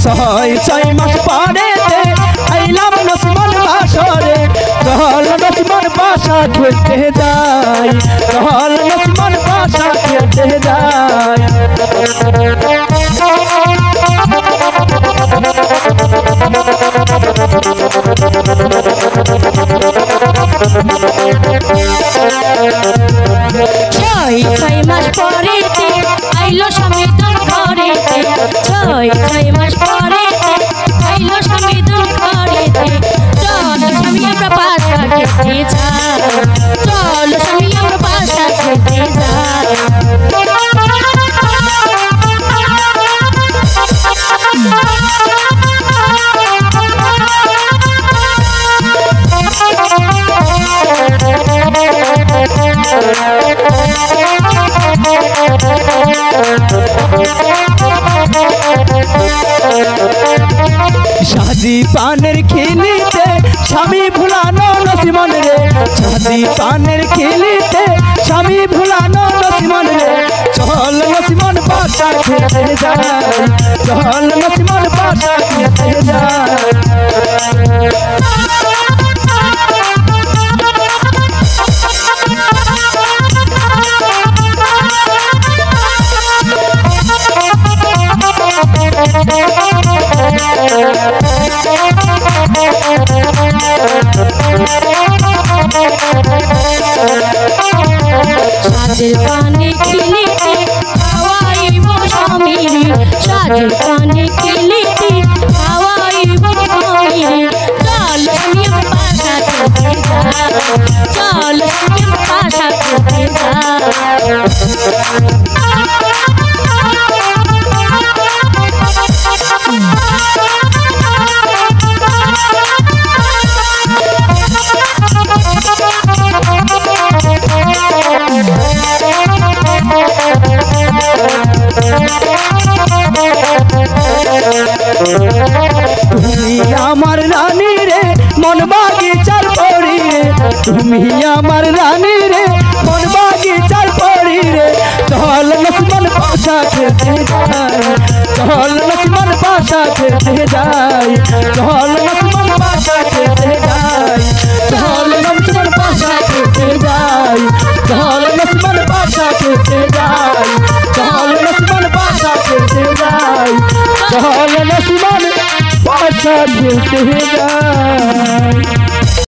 ছয় ছয় মাস পরেতে আইলাম নসিমন বাসরে চল নসিমন বাসা খেলতে যাই চল নসিমন বাসা খেলতে যাই ছয় ছয় মাস পরেতে আইলো স্বামীদান ঘরেতে ছয় ছয় মাস পরেতে আইলো স্বামীদান ঘরেতে চল স্বামী আমরা বাসা খেতে যাই চল স্বামী আমরা বাসা খেতে যাই शादी पानेर खिलिते स्वामी भुलानो नसीमन रे शादी पानेर खिलिते स्वामी भुलानो नसीमन रे चल नसीमन बासा खेलते जाई चल नसीमन बासा खेलते जाई সাজের কানে খিলিতে হাওয়াইব স্বামীরে সাজের কানে খিলিতে হাওয়াইব স্বামীরে চল স্বামী আমার বাসা খেতে যাই চল স্বামী আমার বাসা খেতে তুমি আমার রানী রে মন বাগিচার পরি রে তুমি আমার রানী রে মন বাগিচার পরি রে চল নসিমন বাসা খেলতে যাই চল নসিমন বাসা খেলতে যাই চল নসিমন বাসা খেলতে যাই চল নসিমন বাসা খেলতে যাই চল নসিমন বাসা খেলতে যাই চল নসিমন বাসা খেলতে যাই চল নসিমন বাসা খেলতে যাই।